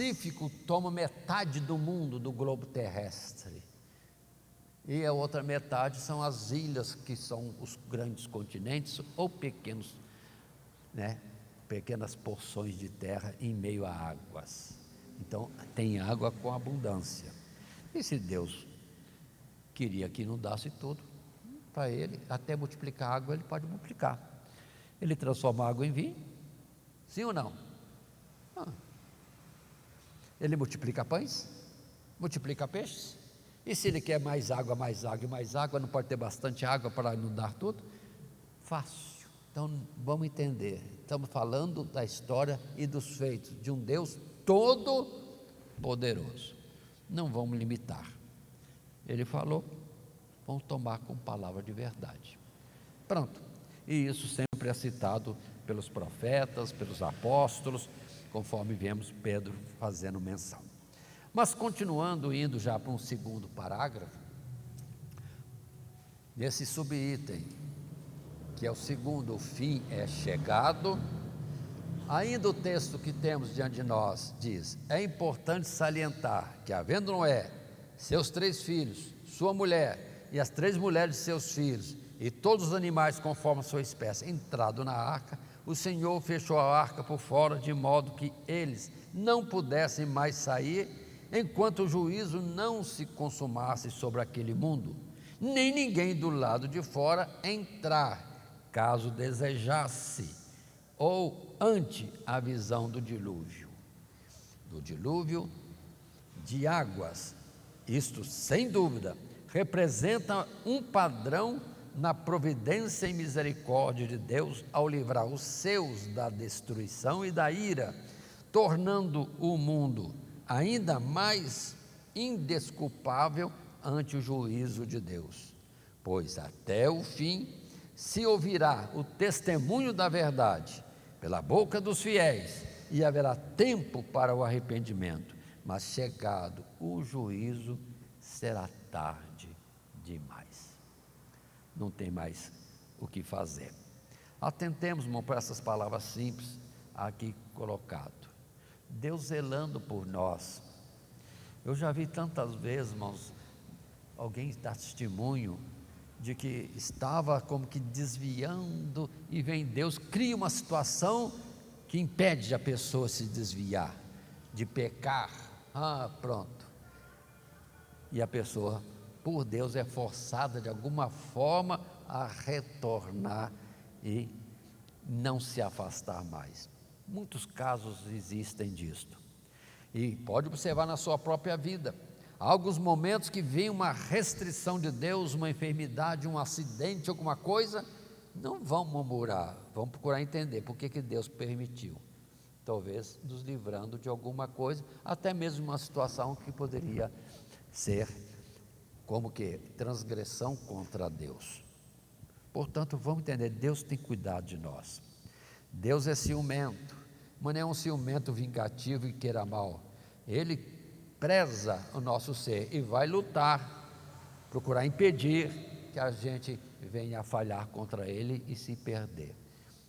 Pacífico toma metade do mundo, do globo terrestre, e a outra metade são as ilhas, que são os grandes continentes ou pequenos, pequenas porções de terra em meio a águas. Então tem água com abundância. E se Deus queria que inundasse tudo, para Ele, até multiplicar água, Ele pode multiplicar. Ele transforma a água em vinho, sim ou não? Ele multiplica pães, multiplica peixes. E se Ele quer mais água, mais água e mais água, não pode ter bastante água para inundar tudo? Fácil. Então vamos entender, estamos falando da história e dos feitos de um Deus todo poderoso. Não vamos limitar. Ele falou, vamos tomar com palavra de verdade. Pronto. E isso sempre é citado pelos profetas, pelos apóstolos, conforme vemos Pedro fazendo menção. Mas continuando, indo já para um segundo parágrafo, nesse subitem, que é o segundo, o fim é chegado, ainda o texto que temos diante de nós diz: é importante salientar que, havendo Noé, seus 3 filhos, sua mulher e as 3 mulheres de seus filhos, e todos os animais conforme a sua espécie, entrado na arca, o Senhor fechou a arca por fora, de modo que eles não pudessem mais sair, enquanto o juízo não se consumasse sobre aquele mundo, nem ninguém do lado de fora entrar, caso desejasse, ou ante a visão do dilúvio de águas. Isto, sem dúvida, representa um padrão na providência e misericórdia de Deus ao livrar os seus da destruição e da ira, tornando o mundo ainda mais indesculpável ante o juízo de Deus, pois até o fim se ouvirá o testemunho da verdade pela boca dos fiéis, e haverá tempo para o arrependimento, mas chegado o juízo será tarde demais. Não tem mais o que fazer. Atentemos, irmão, para essas palavras simples aqui colocado. Deus zelando por nós. Eu já vi tantas vezes, irmãos, alguém dar testemunho de que estava como que desviando, e vem Deus, cria uma situação que impede a pessoa se desviar, de pecar. Pronto. E a pessoa, por Deus, é forçada de alguma forma a retornar e não se afastar mais. Muitos casos existem disto, e pode observar na sua própria vida. Há alguns momentos que vem uma restrição de Deus, uma enfermidade, um acidente, alguma coisa. Não vão murmurar, vão procurar entender por que Deus permitiu, talvez nos livrando de alguma coisa, até mesmo uma situação que poderia ser como que transgressão contra Deus. Portanto, vamos entender, Deus tem cuidado de nós. Deus é ciumento, mas não é um ciumento vingativo e queira mal. Ele preza o nosso ser e vai lutar, procurar impedir que a gente venha a falhar contra Ele e se perder.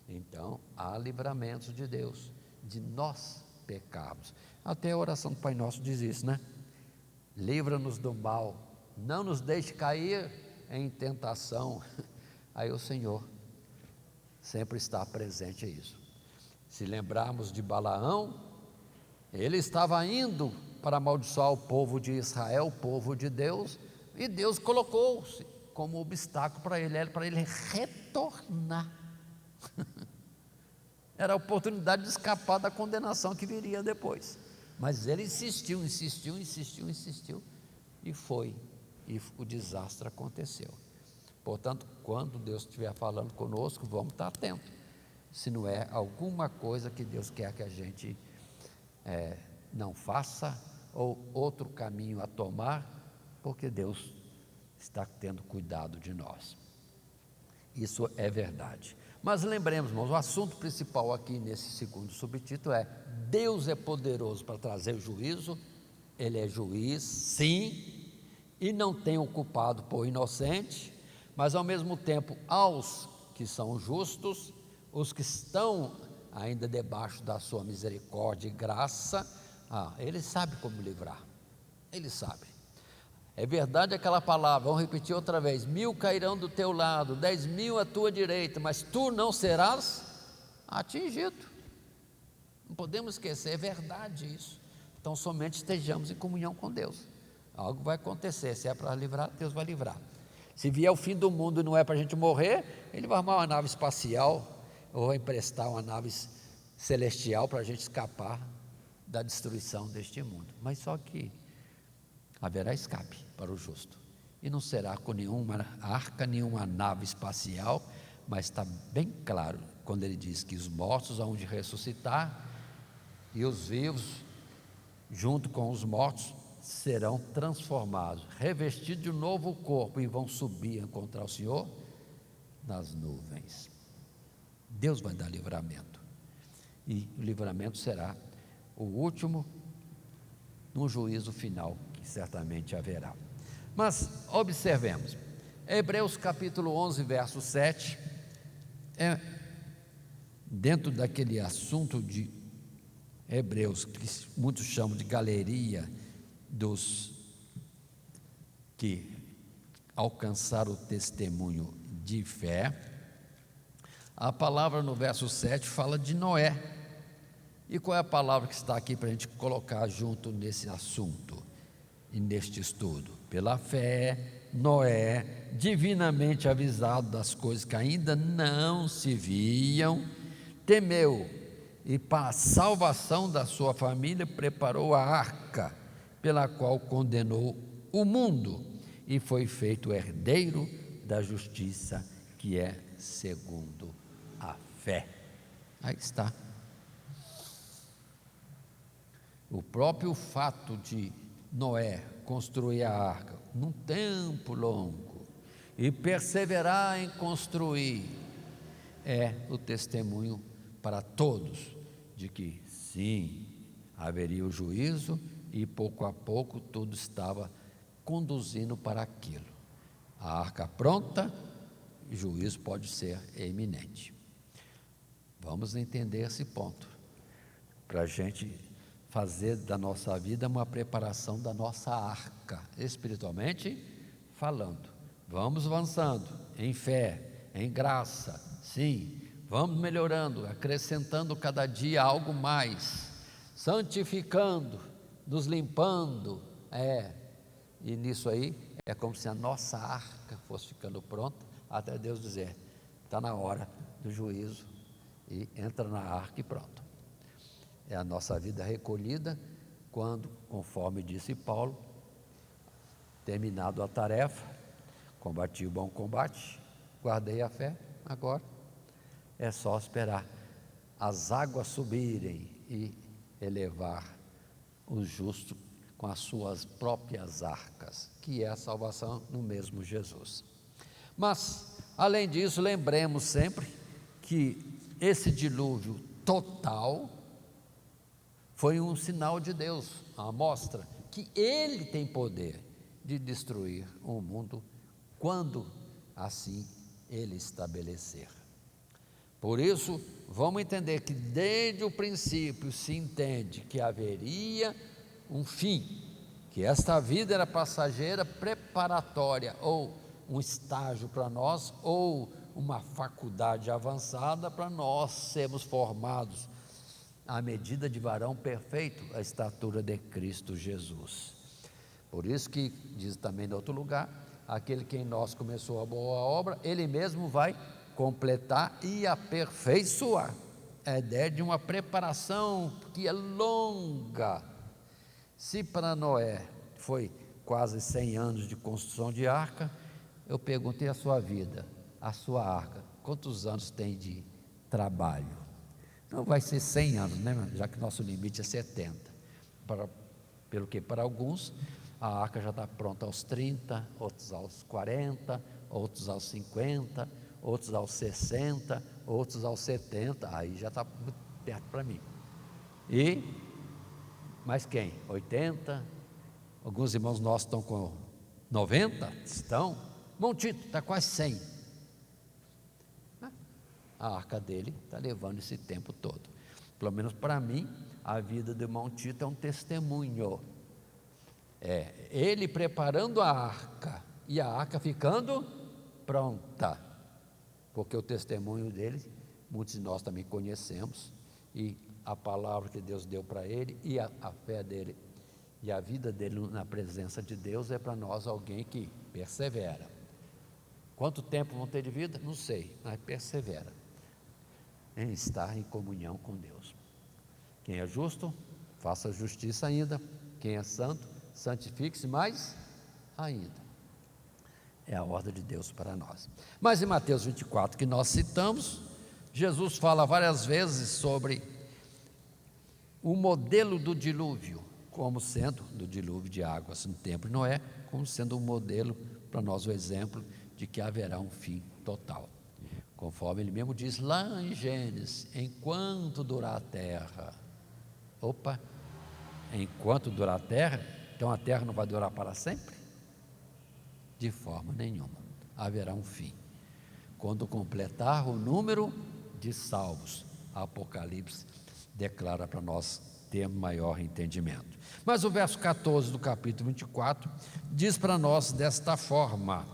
Então, há livramentos de Deus, de nós pecarmos. Até a oração do Pai Nosso diz isso, né? Livra-nos do mal, não nos deixe cair em tentação. Aí o Senhor sempre está presente a isso. Se lembrarmos de Balaão, ele estava indo para amaldiçoar o povo de Israel, o povo de Deus, e Deus colocou-se como obstáculo para ele retornar. Era a oportunidade de escapar da condenação que viria depois, mas ele insistiu, e foi, e o desastre aconteceu. Portanto, quando Deus estiver falando conosco, vamos estar atentos, se não é alguma coisa que Deus quer que a gente não faça, ou outro caminho a tomar, porque Deus está tendo cuidado de nós. Isso é verdade. Mas lembremos, irmãos, o assunto principal aqui nesse segundo subtítulo é: Deus é poderoso para trazer juízo. Ele é juiz, sim, e não tem o culpado por inocente, mas ao mesmo tempo, aos que são justos, os que estão ainda debaixo da sua misericórdia e graça, Ele sabe como livrar, Ele sabe. É verdade aquela palavra, vamos repetir outra vez: 1000 cairão do teu lado, 10.000 à tua direita, mas tu não serás atingido. Não podemos esquecer, é verdade isso. Então somente estejamos em comunhão com Deus. Algo vai acontecer, se é para livrar, Deus vai livrar. Se vier o fim do mundo e não é para a gente morrer, Ele vai arrumar uma nave espacial, ou vai emprestar uma nave celestial para a gente escapar da destruição deste mundo. Mas só que haverá escape para o justo, e não será com nenhuma arca, nenhuma nave espacial, mas está bem claro quando ele diz que os mortos hão de ressuscitar, e os vivos, junto com os mortos, serão transformados, revestidos de um novo corpo, e vão subir a encontrar o Senhor nas nuvens. Deus vai dar livramento, e o livramento será o último no juízo final, que certamente haverá. Mas observemos, Hebreus capítulo 11, verso 7, dentro daquele assunto de Hebreus, que muitos chamam de galeria dos que alcançaram o testemunho de fé. A palavra no verso 7 fala de Noé. E qual é a palavra que está aqui para a gente colocar junto nesse assunto e neste estudo? Pela fé, Noé, divinamente avisado das coisas que ainda não se viam, temeu, e para a salvação da sua família preparou a arca, pela qual condenou o mundo, e foi feito herdeiro da justiça, que é segundo a fé. Aí está. O próprio fato de Noé construir a arca num tempo longo e perseverar em construir é o testemunho para todos de que sim, haveria o juízo, e pouco a pouco tudo estava conduzindo para aquilo. A arca pronta, o juízo pode ser iminente. Vamos entender esse ponto, para a gente fazer da nossa vida uma preparação da nossa arca, espiritualmente falando. Vamos avançando em fé, em graça, sim, vamos melhorando, acrescentando cada dia algo mais, santificando, nos limpando, e nisso aí é como se a nossa arca fosse ficando pronta, até Deus dizer, está na hora do juízo, e entra na arca e pronto. É a nossa vida recolhida, quando, conforme disse Paulo, terminado a tarefa, combati o bom combate, guardei a fé, agora é só esperar as águas subirem e elevar o justo com as suas próprias arcas, que é a salvação no mesmo Jesus. Mas, além disso, lembremos sempre que esse dilúvio total foi um sinal de Deus, a mostra que Ele tem poder de destruir o mundo quando assim Ele estabelecer. Por isso, vamos entender que desde o princípio se entende que haveria um fim, que esta vida era passageira, preparatória, ou um estágio para nós, ou uma faculdade avançada para nós sermos formados à medida de varão perfeito, a estatura de Cristo Jesus. Por isso que diz também em outro lugar, aquele que em nós começou a boa obra, Ele mesmo vai completar e aperfeiçoar. É a ideia de uma preparação que é longa. Se para Noé foi quase 100 anos de construção de arca, eu perguntei a sua vida, a sua arca, quantos anos tem de trabalho? Não vai ser 100 anos, né? Já que nosso limite é 70. Pelo que para alguns, a arca já está pronta aos 30, outros aos 40, outros aos 50, outros aos 60, outros aos 70, aí já está muito perto para mim. E, mais quem? 80, alguns irmãos nossos estão com 90, estão, Montito está quase 100. A arca dele está levando esse tempo todo. Pelo menos para mim, a vida do irmão Tito é um testemunho. Ele preparando a arca, e a arca ficando pronta, porque o testemunho dele, muitos de nós também conhecemos, e a palavra que Deus deu para ele, e a fé dele, e a vida dele na presença de Deus, é para nós alguém que persevera. Quanto tempo vão ter de vida? Não sei, mas persevera em estar em comunhão com Deus. Quem é justo, faça justiça ainda. Quem é santo, santifique-se mais ainda. É a ordem de Deus para nós. Mas em Mateus 24, que nós citamos, Jesus fala várias vezes sobre o modelo do dilúvio, como sendo, do dilúvio de águas no tempo de Noé, como sendo um modelo para nós, o exemplo de que haverá um fim total. Conforme ele mesmo diz lá em Gênesis, enquanto durar a terra. Opa, enquanto durar a terra, então a terra não vai durar para sempre? De forma nenhuma, haverá um fim. Quando completar o número de salvos, Apocalipse declara para nós ter maior entendimento. Mas o verso 14 do capítulo 24 diz para nós desta forma: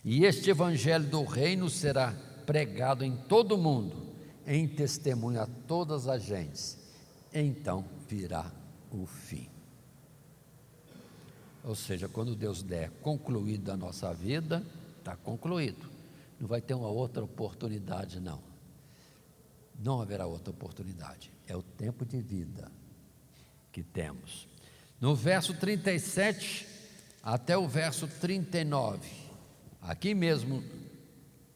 e este evangelho do reino será pregado em todo o mundo, em testemunho a todas as gentes, então virá o fim. Ou seja, quando Deus der concluído a nossa vida, está concluído, não vai ter uma outra oportunidade, não haverá outra oportunidade, é o tempo de vida que temos. No verso 37 até o verso 39, aqui mesmo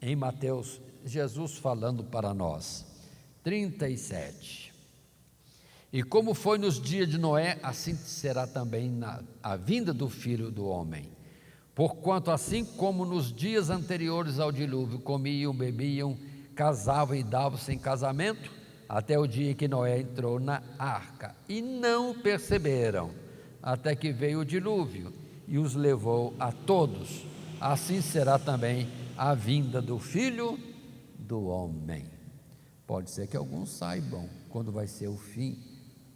em Mateus, Jesus falando para nós. 37: e como foi nos dias de Noé, assim será também a vinda do Filho do Homem. Porquanto assim como nos dias anteriores ao dilúvio, comiam, bebiam, casavam e davam-se em casamento, até o dia em que Noé entrou na arca, e não perceberam, até que veio o dilúvio, e os levou a todos. Assim será também a vinda do Filho do Homem. Pode ser que alguns saibam quando vai ser o fim,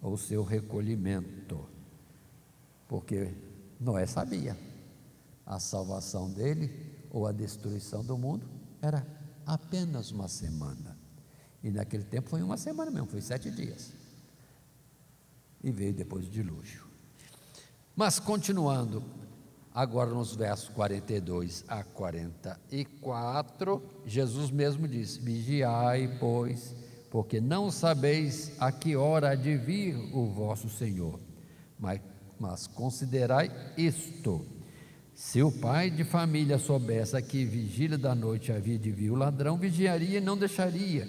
ou o seu recolhimento, porque Noé sabia, a salvação dele, ou a destruição do mundo, era apenas uma semana, e naquele tempo foi uma semana mesmo, foi 7 dias, e veio depois o dilúvio. Mas continuando, agora nos versos 42 a 44, Jesus mesmo disse: vigiai, pois, porque não sabeis a que hora há de vir o vosso Senhor, mas considerai isto: se o pai de família soubesse a que vigília da noite havia de vir o ladrão, vigiaria e não deixaria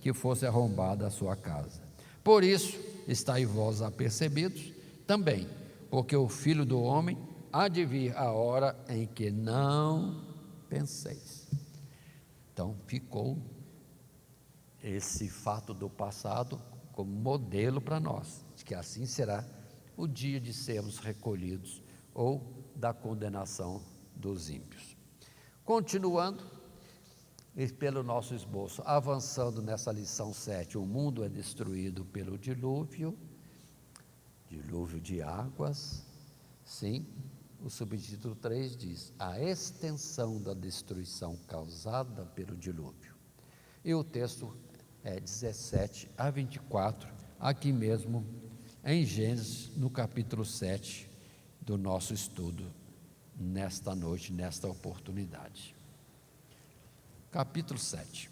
que fosse arrombada a sua casa. Por isso, estáis vós apercebidos também, porque o Filho do Homem há de vir a hora em que não penseis. Então ficou esse fato do passado como modelo para nós, de que assim será o dia de sermos recolhidos, ou da condenação dos ímpios. Continuando, e pelo nosso esboço, avançando nessa lição 7, o mundo é destruído pelo dilúvio de águas. Sim, o subtítulo 3 diz: a extensão da destruição causada pelo dilúvio. E o texto é 17 a 24, aqui mesmo em Gênesis, no capítulo 7 do nosso estudo, nesta noite, nesta oportunidade. Capítulo 7,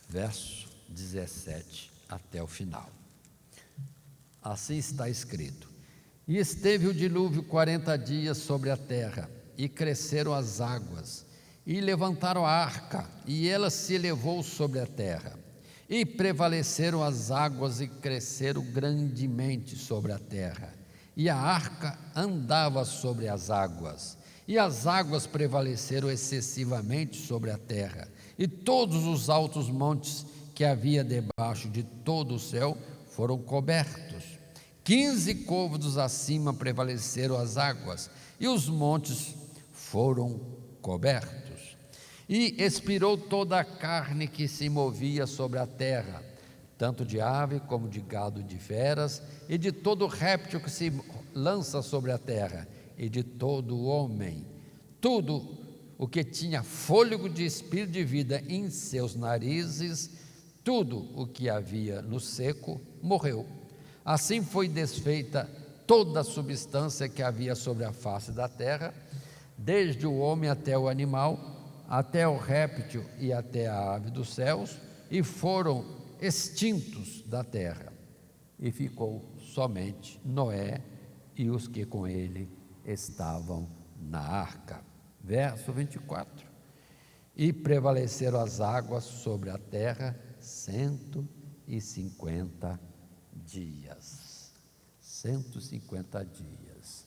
verso 17 até o final. Assim está escrito: e esteve o dilúvio 40 dias sobre a terra, e cresceram as águas, e levantaram a arca, e ela se elevou sobre a terra, e prevaleceram as águas, e cresceram grandemente sobre a terra, e a arca andava sobre as águas, e as águas prevaleceram excessivamente sobre a terra, e todos os altos montes que havia debaixo de todo o céu foram cobertos. 15 côvados acima prevaleceram as águas, e os montes foram cobertos. E expirou toda a carne que se movia sobre a terra, tanto de ave como de gado, de feras, e de todo réptil que se lança sobre a terra, e de todo homem. Tudo o que tinha fôlego de espírito de vida em seus narizes, tudo o que havia no seco, morreu. Assim foi desfeita toda a substância que havia sobre a face da terra, desde o homem até o animal, até o réptil e até a ave dos céus, e foram extintos da terra. E ficou somente Noé e os que com ele estavam na arca. Verso 24. E prevaleceram as águas sobre a terra 150 dias. 150 dias.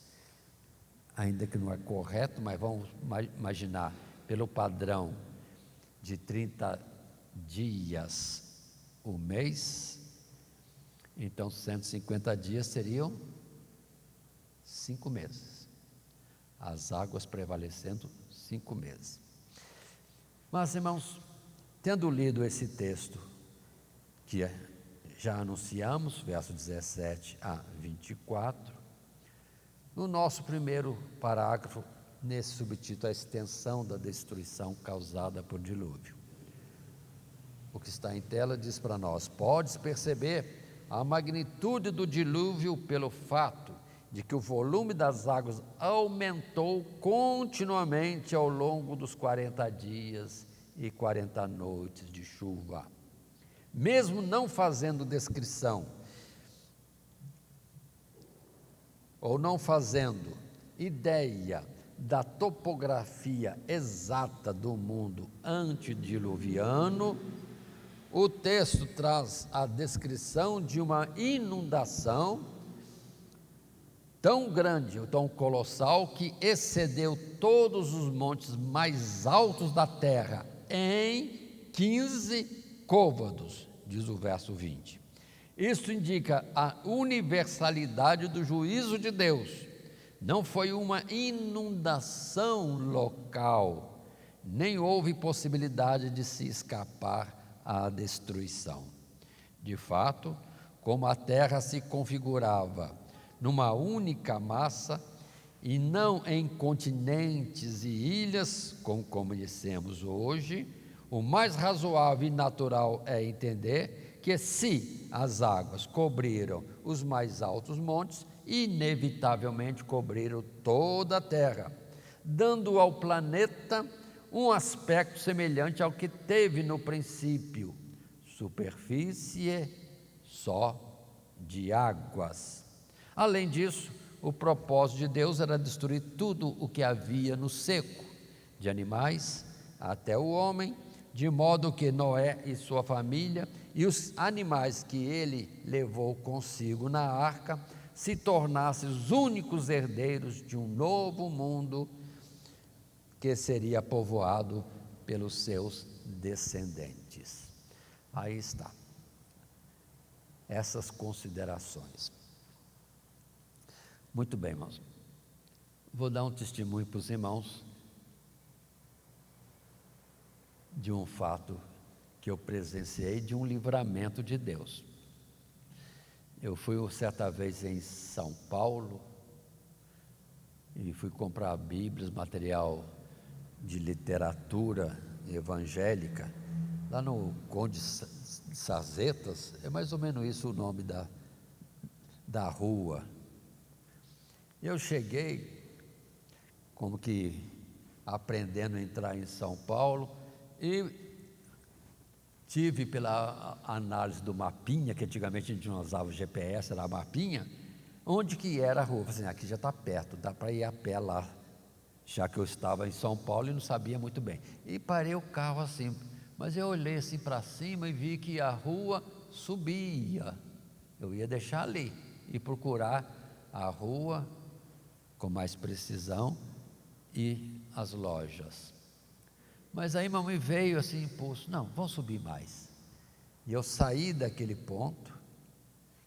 Ainda que não é correto, mas vamos imaginar, pelo padrão de 30 dias o mês, então 150 dias seriam 5 meses. As águas prevalecendo 5 meses. Mas, irmãos, tendo lido esse texto, que já anunciamos, verso 17 a 24, no nosso primeiro parágrafo, nesse subtítulo, a extensão da destruição causada por dilúvio. O que está em tela diz para nós: pode-se perceber a magnitude do dilúvio pelo fato de que o volume das águas aumentou continuamente ao longo dos 40 dias e 40 noites de chuva. Mesmo não fazendo descrição, ou não fazendo ideia da topografia exata do mundo antediluviano, o texto traz a descrição de uma inundação tão grande, tão colossal, que excedeu todos os montes mais altos da terra em 15 côvados, diz o verso 20. Isso indica a universalidade do juízo de Deus. Não foi uma inundação local, nem houve possibilidade de se escapar à destruição. De fato, como a terra se configurava numa única massa e não em continentes e ilhas, como conhecemos hoje, o mais razoável e natural é entender que, se as águas cobriram os mais altos montes, inevitavelmente cobriram toda a terra, dando ao planeta um aspecto semelhante ao que teve no princípio: superfície só de águas. Além disso, o propósito de Deus era destruir tudo o que havia no seco, de animais até o homem, de modo que Noé e sua família e os animais que ele levou consigo na arca se tornassem os únicos herdeiros de um novo mundo que seria povoado pelos seus descendentes. Aí está, essas considerações. Muito bem, irmãos, vou dar um testemunho para os irmãos de um fato que eu presenciei, de um livramento de Deus. Eu fui certa vez em São Paulo e fui comprar Bíblias, material de literatura evangélica, lá no Conde de Sazetas, é mais ou menos isso o nome da rua. Eu cheguei, como que aprendendo a entrar em São Paulo, e tive, pela análise do mapinha, que antigamente a gente não usava o GPS, era a mapinha, onde que era a rua. Assim, aqui já está perto, dá para ir a pé lá, já que eu estava em São Paulo e não sabia muito bem. E parei o carro assim, mas eu olhei assim para cima e vi que a rua subia. Eu ia deixar ali e procurar a rua com mais precisão e as lojas. Mas aí mamãe veio assim, impulso: não, vamos subir mais. E eu saí daquele ponto,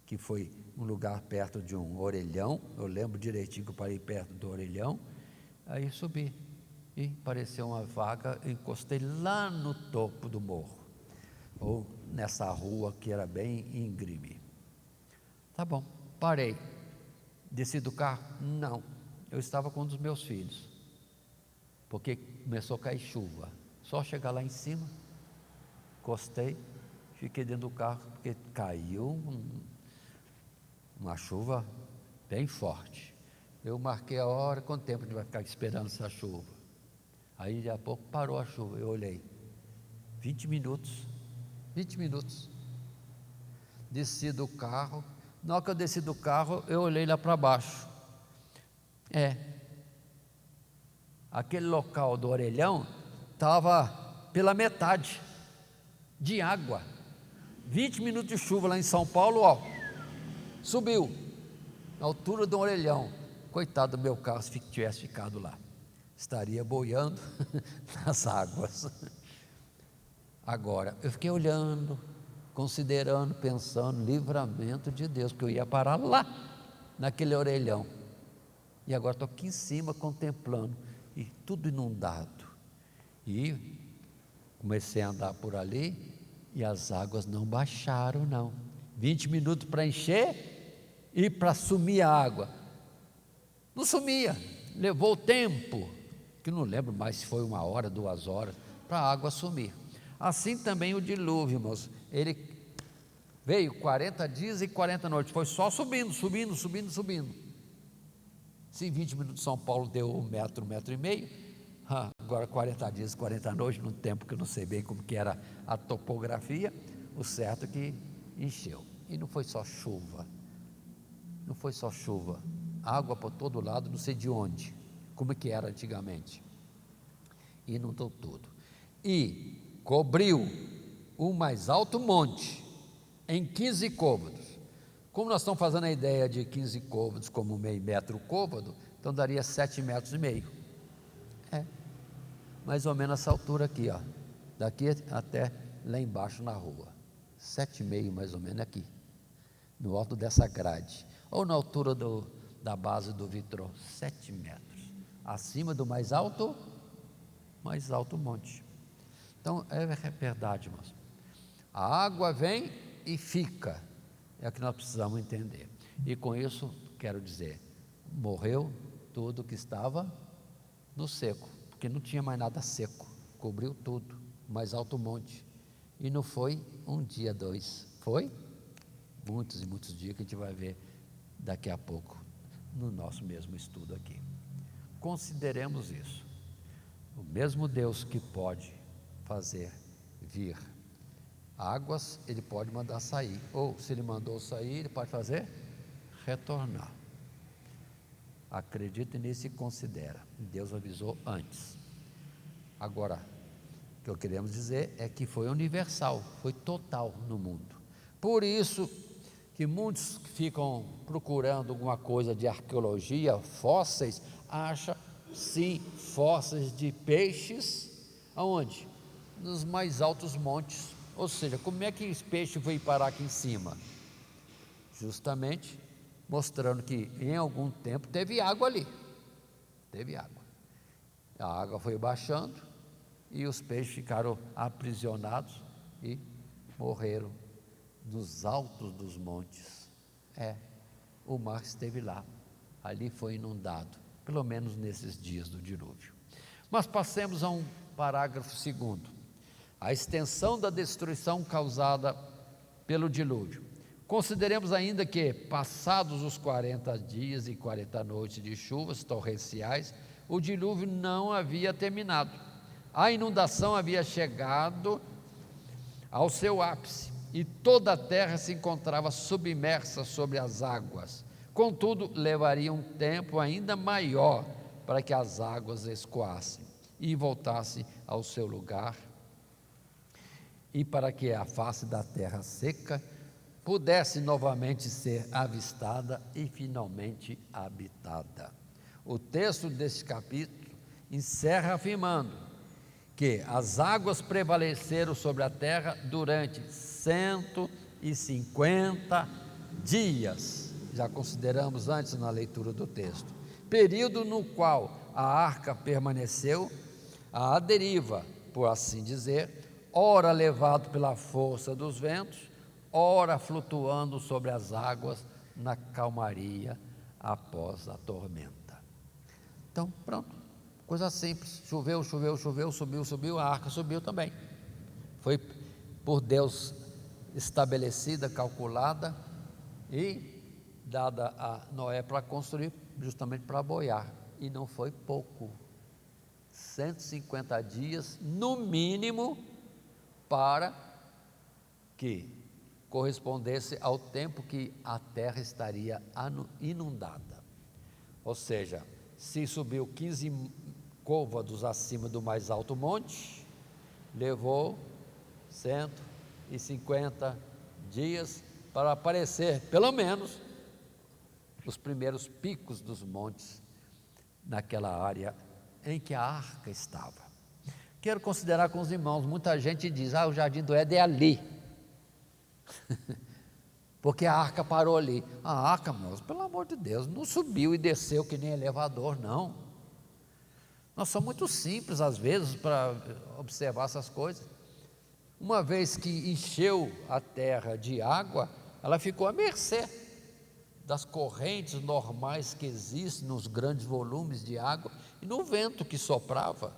que foi um lugar perto de um orelhão, eu lembro direitinho que eu parei perto do orelhão, aí subi, e apareceu uma vaga, eu encostei lá no topo do morro, ou nessa rua que era bem íngreme. Tá bom, parei. Desci do carro? Não, eu estava com um dos meus filhos, porque começou a cair chuva. Só chegar lá em cima, encostei, fiquei dentro do carro, porque caiu uma chuva bem forte. Eu marquei a hora, quanto tempo a gente vai ficar esperando essa chuva? Aí, de a pouco, parou a chuva, eu olhei, 20 minutos, desci do carro. Na hora que eu desci do carro, eu olhei lá para baixo, aquele local do orelhão estava pela metade de água. 20 minutos de chuva lá em São Paulo, subiu na altura do orelhão. Coitado do meu carro, se tivesse ficado lá, estaria boiando nas águas. Agora, eu fiquei olhando, considerando, pensando, livramento de Deus, porque eu ia parar lá, naquele orelhão, e agora estou aqui em cima contemplando, e tudo inundado, e comecei a andar por ali, e as águas não baixaram não, 20 minutos para encher, e para sumir a água, não sumia, levou tempo, que não lembro mais se foi 1 hora, 2 horas, para a água sumir. Assim também o dilúvio, irmãos, ele veio 40 dias e 40 noites, foi só subindo. Se 20 minutos de São Paulo deu 1 metro, 1,5 metro, agora 40 dias e 40 noites, num tempo que eu não sei bem como que era a topografia, o certo é que encheu. E não foi só chuva, água por todo lado, não sei de onde, como que era antigamente, inundou tudo, e cobriu o mais alto monte em 15 côvados. Como nós estamos fazendo a ideia de 15 côvados como meio metro côvado, então daria 7,5 metros. Mais ou menos essa altura aqui, daqui até lá embaixo na rua, 7,5 mais ou menos aqui, no alto dessa grade, ou na altura da base do vitrô, 7 metros, acima do mais alto monte. Então é verdade, irmãos, a água vem e fica, é o que nós precisamos entender, e com isso quero dizer, morreu tudo que estava no seco, porque não tinha mais nada seco, cobriu tudo, o mais alto monte, e não foi 1 dia, 2, foi muitos e muitos dias, que a gente vai ver daqui a pouco, no nosso mesmo estudo aqui. Consideremos isso, o mesmo Deus que pode fazer vir águas, Ele pode mandar sair, ou se Ele mandou sair, Ele pode fazer retornar. Acredite nisso e considera, Deus avisou antes. Agora, o que eu queremos dizer é que foi universal, foi total no mundo. Por isso que muitos que ficam procurando alguma coisa de arqueologia, fósseis, acham sim fósseis de peixes, aonde? Nos mais altos montes. Ou seja, como é que esse peixe veio parar aqui em cima? Justamente mostrando que em algum tempo teve água ali, a água foi baixando e os peixes ficaram aprisionados e morreram nos altos dos montes. O mar esteve lá, ali foi inundado, pelo menos nesses dias do dilúvio. Mas passemos a um parágrafo segundo, a extensão da destruição causada pelo dilúvio. Consideremos ainda que, passados os 40 dias e 40 noites de chuvas torrenciais, o dilúvio não havia terminado. A inundação havia chegado ao seu ápice e toda a terra se encontrava submersa sobre as águas. Contudo, levaria um tempo ainda maior para que as águas escoassem e voltassem ao seu lugar, e para que a face da terra seca pudesse novamente ser avistada e finalmente habitada. O texto deste capítulo encerra afirmando que as águas prevaleceram sobre a terra durante 150 dias. Já consideramos antes na leitura do texto, período no qual a arca permaneceu à deriva, por assim dizer, ora levado pela força dos ventos, ora flutuando sobre as águas na calmaria após a tormenta. Então, pronto, coisa simples, choveu, subiu, a arca subiu também. Foi por Deus estabelecida, calculada e dada a Noé para construir, justamente para boiar, e não foi pouco, 150 dias no mínimo, para que correspondesse ao tempo que a terra estaria inundada. Ou seja, se subiu 15 côvados acima do mais alto monte, levou 150 dias para aparecer, pelo menos, os primeiros picos dos montes naquela área em que a arca estava. Quero considerar com os irmãos, muita gente diz, o jardim do Éden é ali, porque a arca parou ali. A arca, meus, pelo amor de Deus, não subiu e desceu que nem elevador, não. Nós somos muito simples às vezes para observar essas coisas. Uma vez que encheu a terra de água, ela ficou à mercê das correntes normais que existem nos grandes volumes de água e no vento que soprava.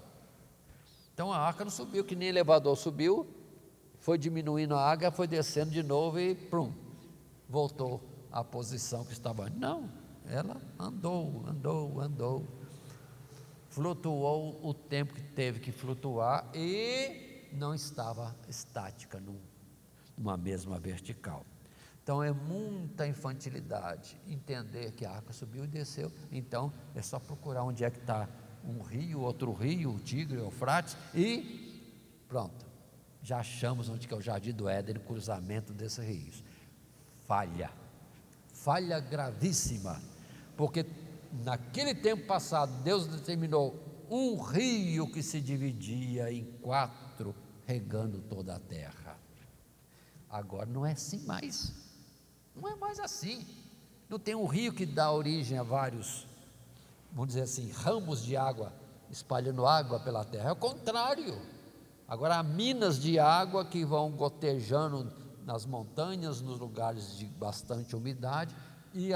Então a arca não subiu que nem elevador, subiu, foi diminuindo a água, foi descendo de novo e voltou à posição que estava antes. Não, ela andou, flutuou o tempo que teve que flutuar e não estava estática numa mesma vertical. Então é muita infantilidade entender que a arca subiu e desceu. Então é só procurar onde é que está um rio, outro rio, o Tigre, o Eufrates, e pronto, já achamos onde que é o jardim do Éden, o cruzamento desses rios. Falha gravíssima, porque naquele tempo passado Deus determinou um rio que se dividia em 4, regando toda a terra. Agora não é assim mais, não é mais assim. Não tem um rio que dá origem a vários, vamos dizer assim, ramos de água espalhando água pela terra. É o contrário. Agora há minas de água que vão gotejando nas montanhas, nos lugares de bastante umidade, e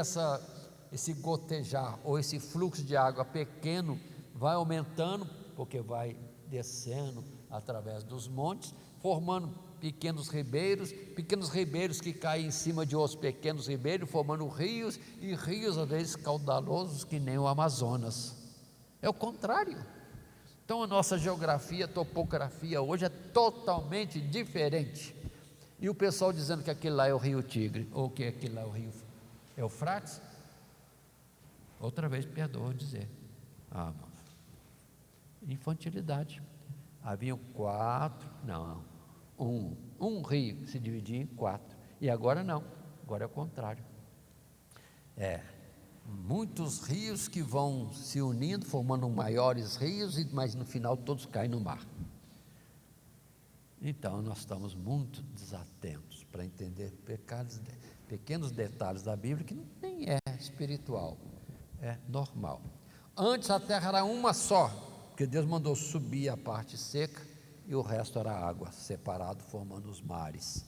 esse gotejar ou esse fluxo de água pequeno vai aumentando, porque vai descendo através dos montes, formando pequenos ribeiros que caem em cima de outros pequenos ribeiros, formando rios, e rios às vezes caudalosos que nem o Amazonas. É o contrário. Então a nossa geografia, topografia hoje é totalmente diferente. E o pessoal dizendo que aquele lá é o rio Tigre, ou que aquele lá é o rio Eufrates, outra vez perdoa dizer, infantilidade. Haviam 4, um rio que se dividia em 4, e agora não, agora é o contrário. Muitos rios que vão se unindo, formando maiores rios, mas no final todos caem no mar. Então nós estamos muito desatentos para entender pequenos detalhes da Bíblia que nem é espiritual, é normal. Antes a terra era uma só, porque Deus mandou subir a parte seca e o resto era água, separado, formando os mares.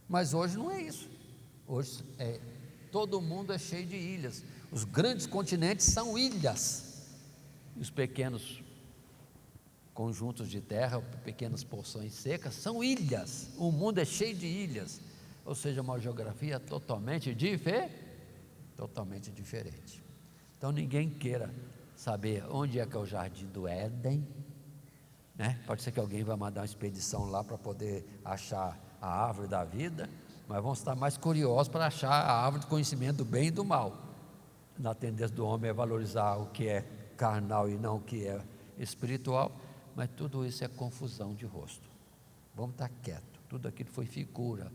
Mas hoje não é isso. Hoje todo mundo é cheio de ilhas. Os grandes continentes são ilhas, e os pequenos conjuntos de terra, pequenas porções secas, são ilhas. O mundo é cheio de ilhas, ou seja, uma geografia totalmente diferente. Então ninguém queira saber onde é que é o jardim do Éden, né? Pode ser que alguém vai mandar uma expedição lá para poder achar a árvore da vida, mas vão estar mais curiosos para achar a árvore do conhecimento do bem e do mal. Na tendência do homem é valorizar o que é carnal e não o que é espiritual, mas tudo isso é confusão de rosto. Vamos estar quietos, tudo aquilo foi figura.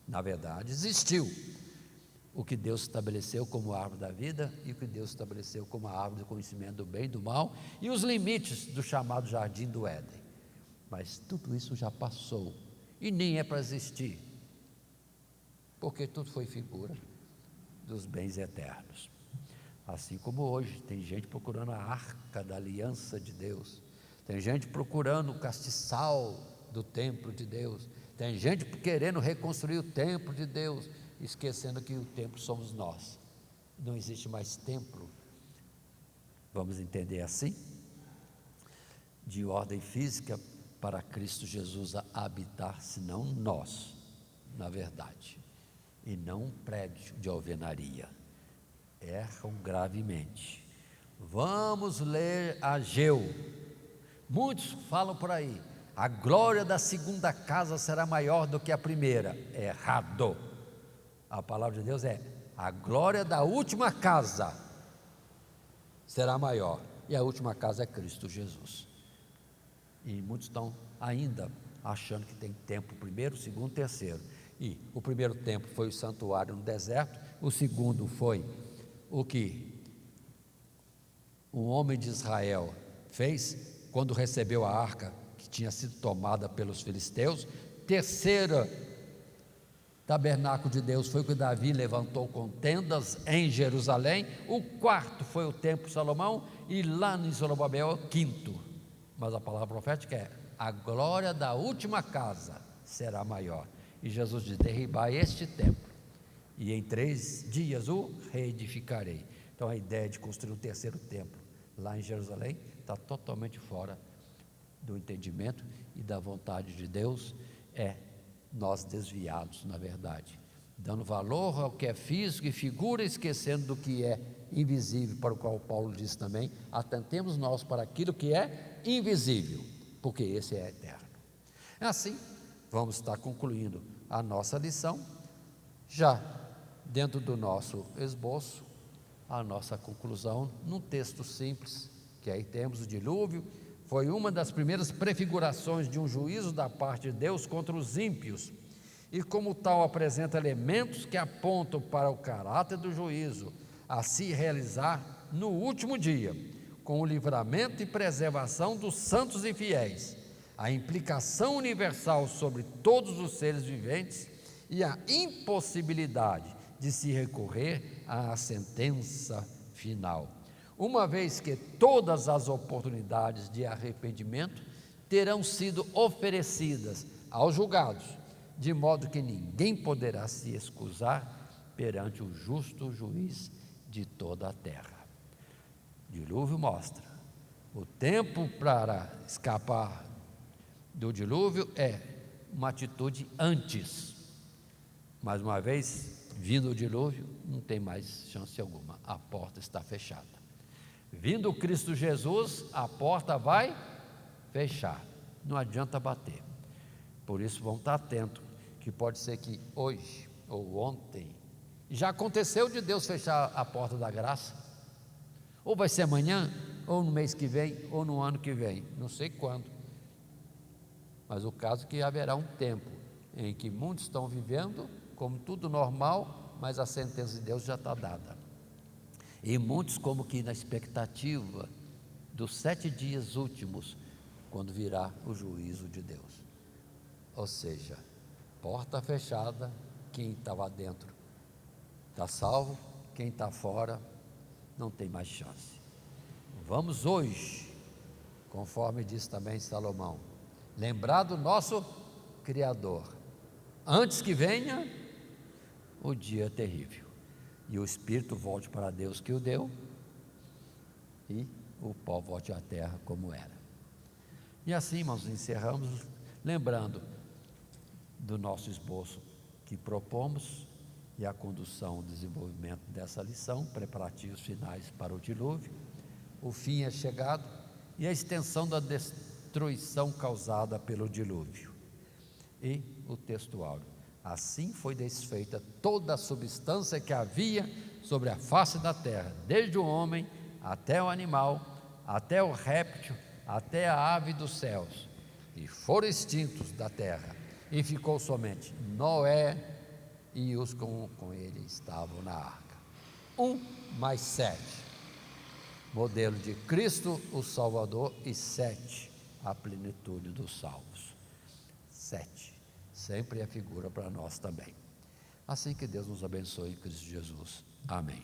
Na verdade, existiu o que Deus estabeleceu como árvore da vida e o que Deus estabeleceu como a árvore do conhecimento do bem e do mal, e os limites do chamado jardim do Éden. Mas tudo isso já passou e nem é para existir, porque tudo foi figura dos bens eternos. Assim como hoje tem gente procurando a arca da aliança de Deus, tem gente procurando o castiçal do templo de Deus. Tem gente querendo reconstruir o templo de Deus, esquecendo que o templo somos nós. Não existe mais templo, vamos entender assim, de ordem física, para Cristo Jesus habitar, senão nós, na verdade, e não um prédio de alvenaria. Erram gravemente. Vamos ler Ageu. Muitos falam por aí: a glória da segunda casa será maior do que a primeira. Errado. A palavra de Deus é: a glória da última casa será maior, e a última casa é Cristo Jesus. E muitos estão ainda achando que tem templo primeiro, segundo, terceiro. E o primeiro templo foi o santuário no deserto, o segundo foi o que um homem de Israel fez quando recebeu a arca que tinha sido tomada pelos filisteus. Terceiro tabernáculo de Deus foi o que Davi levantou com tendas em Jerusalém. O quarto foi o templo de Salomão, e lá em Zorobabel o quinto. Mas a palavra profética é: a glória da última casa será maior. E Jesus diz: derribai este templo, e em 3 dias o reedificarei. Então a ideia de construir um terceiro templo lá em Jerusalém está totalmente fora do entendimento e da vontade de Deus. É nós desviados, na verdade, dando valor ao que é físico e figura, esquecendo do que é invisível, para o qual Paulo diz também: atentemos nós para aquilo que é invisível, porque esse é eterno. Assim, vamos estar concluindo a nossa lição, já dentro do nosso esboço, a nossa conclusão, num texto simples, que aí temos o dilúvio. Foi uma das primeiras prefigurações de um juízo da parte de Deus contra os ímpios, e como tal apresenta elementos que apontam para o caráter do juízo a se realizar no último dia, com o livramento e preservação dos santos e fiéis, a implicação universal sobre todos os seres viventes e a impossibilidade de se recorrer à sentença final, uma vez que todas as oportunidades de arrependimento terão sido oferecidas aos julgados, de modo que ninguém poderá se excusar perante o justo juiz de toda a terra. O dilúvio mostra: o tempo para escapar do dilúvio é uma atitude antes. Mais uma vez, vindo o dilúvio, não tem mais chance alguma, a porta está fechada. Vindo Cristo Jesus, a porta vai fechar, não adianta bater. Por isso vamos estar atentos, que pode ser que hoje ou ontem, já aconteceu de Deus fechar a porta da graça, ou vai ser amanhã, ou no mês que vem, ou no ano que vem, não sei quando, mas o caso é que haverá um tempo em que muitos estão vivendo como tudo normal, mas a sentença de Deus já está dada, e muitos como que na expectativa dos 7 dias últimos, quando virá o juízo de Deus. Ou seja, porta fechada, quem estava dentro está salvo, quem está fora não tem mais chance. Vamos hoje, conforme diz também Salomão, lembrar do nosso Criador, antes que venha o dia terrível, e o espírito volte para Deus que o deu, e o pó volte à terra como era. E assim, irmãos, encerramos lembrando do nosso esboço que propomos, e a condução, o desenvolvimento dessa lição, preparativos finais para o dilúvio. O fim é chegado, e a extensão da destruição causada pelo dilúvio. E o texto áureo: assim foi desfeita toda a substância que havia sobre a face da terra, desde o homem até o animal, até o réptil, até a ave dos céus, e foram extintos da terra, e ficou somente Noé e os com ele estavam na arca. 1 mais 7, modelo de Cristo o Salvador, e 7, a plenitude dos salvos. 7 sempre é figura para nós também. Assim que Deus nos abençoe em Cristo Jesus. Amém.